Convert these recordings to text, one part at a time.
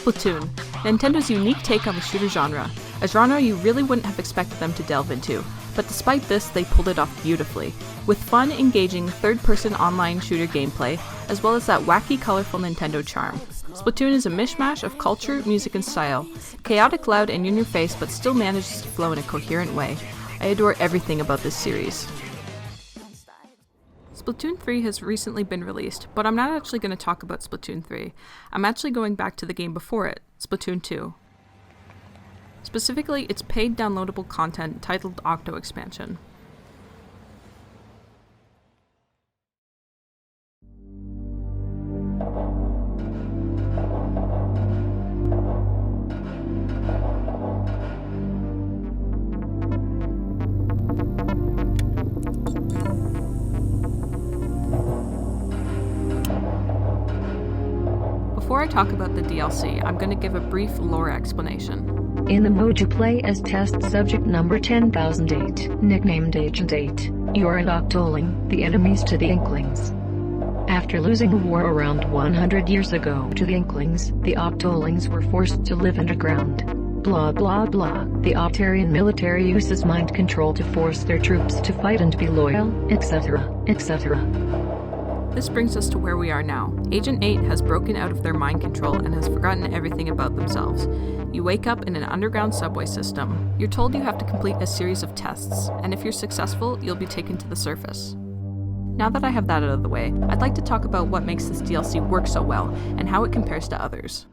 Splatoon, Nintendo's unique take on the shooter genre, a genre you really wouldn't have expected them to delve into, but despite this, they pulled it off beautifully, with fun, engaging, third-person online shooter gameplay, as well as that wacky, colorful Nintendo charm. Splatoon is a mishmash of culture, music, and style, chaotic, loud, and in your face, but still manages to flow in a coherent way. I adore everything about this series. Splatoon 3 has recently been released, but I'm not actually going to talk about Splatoon 3. I'm actually going back to the game before it, Splatoon 2. Specifically, its paid downloadable content titled Octo Expansion. Before I talk about the DLC, I'm going to give a brief lore explanation. In the mode you play as test subject number 10008, nicknamed Agent 8, you are an Octoling, the enemies to the Inklings. After losing a war around 100 years ago to the Inklings, the Octolings were forced to live underground. Blah blah blah. The Octarian military uses mind control to force their troops to fight and be loyal, etc., etc. This brings us to where we are now. Agent 8 has broken out of their mind control and has forgotten everything about themselves. You wake up in an underground subway system. You're told you have to complete a series of tests, and if you're successful, you'll be taken to the surface. Now that I have that out of the way, I'd like to talk about what makes this DLC work so well, and how it compares to others.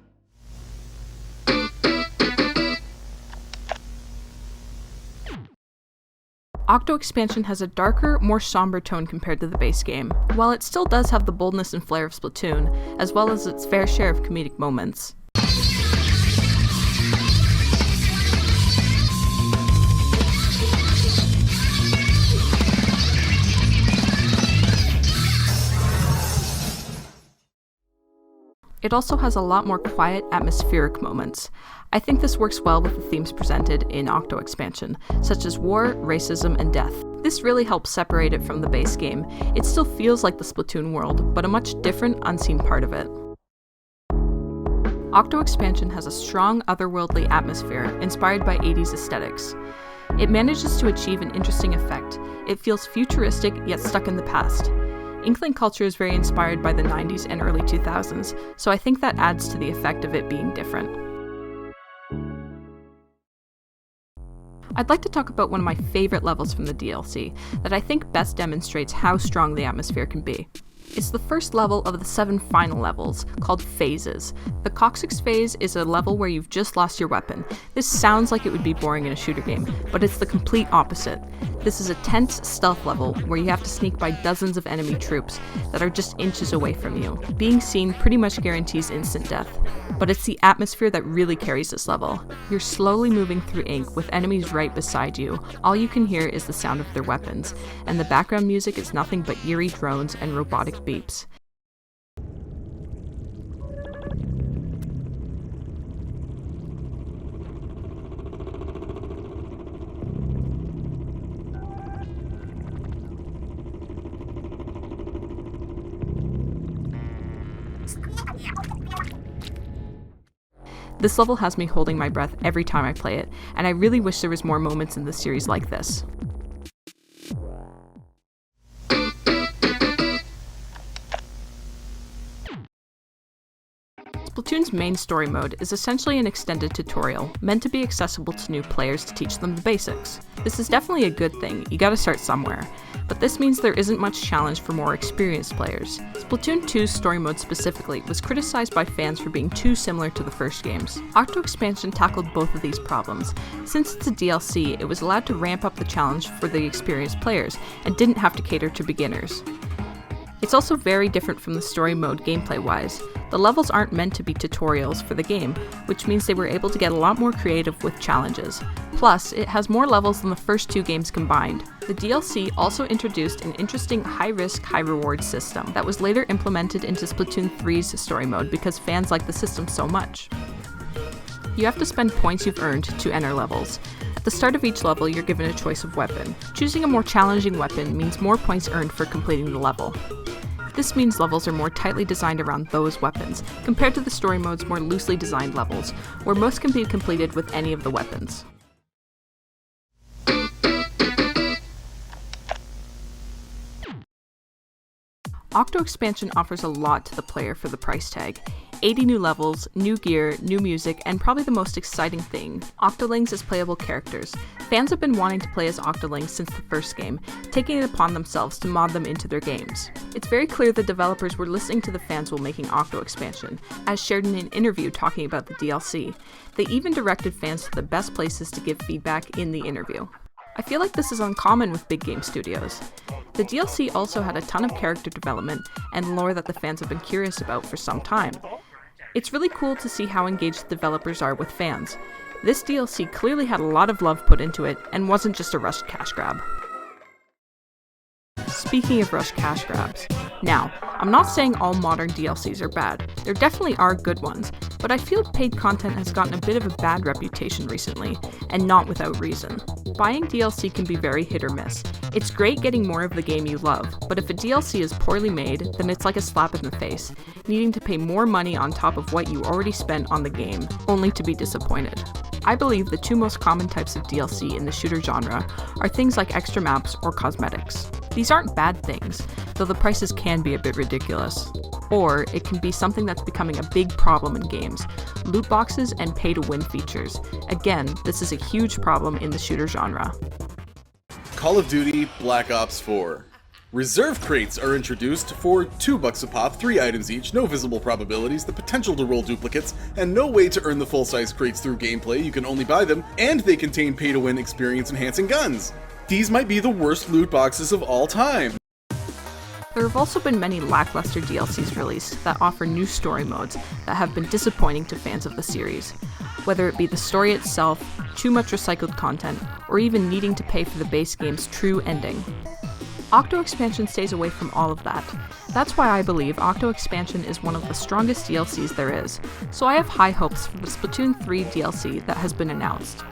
Octo Expansion has a darker, more somber tone compared to the base game. While it still does have the boldness and flair of Splatoon, as well as its fair share of comedic moments. It also has a lot more quiet, atmospheric moments. I think this works well with the themes presented in Octo Expansion, such as war, racism, and death. This really helps separate it from the base game. It still feels like the Splatoon world, but a much different, unseen part of it. Octo Expansion has a strong, otherworldly atmosphere, inspired by 80s aesthetics. It manages to achieve an interesting effect. It feels futuristic, yet stuck in the past. Inkling culture is very inspired by the 90s and early 2000s, so I think that adds to the effect of it being different. I'd like to talk about one of my favorite levels from the DLC that I think best demonstrates how strong the atmosphere can be. It's the first level of the 7 final levels, called Phases. The Coccyx phase is a level where you've just lost your weapon. This sounds like it would be boring in a shooter game, but it's the complete opposite. This is a tense stealth level where you have to sneak by dozens of enemy troops that are just inches away from you. Being seen pretty much guarantees instant death, but it's the atmosphere that really carries this level. You're slowly moving through ink with enemies right beside you. All you can hear is the sound of their weapons, and the background music is nothing but eerie drones and robotic beeps. This level has me holding my breath every time I play it, and I really wish there was more moments in this series like this. Splatoon's main story mode is essentially an extended tutorial, meant to be accessible to new players to teach them the basics. This is definitely a good thing, you gotta start somewhere, but this means there isn't much challenge for more experienced players. Splatoon 2's story mode specifically was criticized by fans for being too similar to the first games. Octo Expansion tackled both of these problems. Since it's a DLC, it was allowed to ramp up the challenge for the experienced players, and didn't have to cater to beginners. It's also very different from the story mode gameplay-wise. The levels aren't meant to be tutorials for the game, which means they were able to get a lot more creative with challenges. Plus, it has more levels than the first 2 games combined. The DLC also introduced an interesting high-risk, high-reward system that was later implemented into Splatoon 3's story mode because fans like the system so much. You have to spend points you've earned to enter levels. At the start of each level, you're given a choice of weapon. Choosing a more challenging weapon means more points earned for completing the level. This means levels are more tightly designed around those weapons, compared to the story mode's more loosely designed levels, where most can be completed with any of the weapons. Octo Expansion offers a lot to the player for the price tag. 80 new levels, new gear, new music, and probably the most exciting thing, Octolings as playable characters. Fans have been wanting to play as Octolings since the first game, taking it upon themselves to mod them into their games. It's very clear the developers were listening to the fans while making Octo Expansion, as shared in an interview talking about the DLC. They even directed fans to the best places to give feedback in the interview. I feel like this is uncommon with big game studios. The DLC also had a ton of character development and lore that the fans have been curious about for some time. It's really cool to see how engaged the developers are with fans. This DLC clearly had a lot of love put into it and wasn't just a rushed cash grab. Speaking of rushed cash grabs, now, I'm not saying all modern DLCs are bad. There definitely are good ones, but I feel paid content has gotten a bit of a bad reputation recently, and not without reason. Buying DLC can be very hit or miss. It's great getting more of the game you love, but if a DLC is poorly made, then it's like a slap in the face, needing to pay more money on top of what you already spent on the game, only to be disappointed. I believe the two most common types of DLC in the shooter genre are things like extra maps or cosmetics. These aren't bad things, though the prices can be a bit ridiculous. Or it can be something that's becoming a big problem in games, loot boxes and pay-to-win features. Again, this is a huge problem in the shooter genre. Call of Duty Black Ops 4. Reserve crates are introduced for $2 a pop, 3 items each, no visible probabilities, the potential to roll duplicates, and no way to earn the full-size crates through gameplay. You can only buy them, and they contain pay-to-win experience-enhancing guns. These might be the worst loot boxes of all time. There have also been many lackluster DLCs released that offer new story modes that have been disappointing to fans of the series, whether it be the story itself, too much recycled content, or even needing to pay for the base game's true ending. Octo Expansion stays away from all of that. That's why I believe Octo Expansion is one of the strongest DLCs there is, so I have high hopes for the Splatoon 3 DLC that has been announced.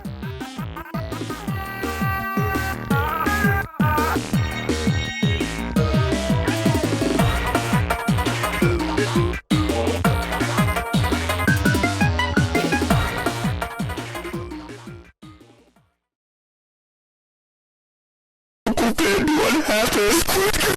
What happened?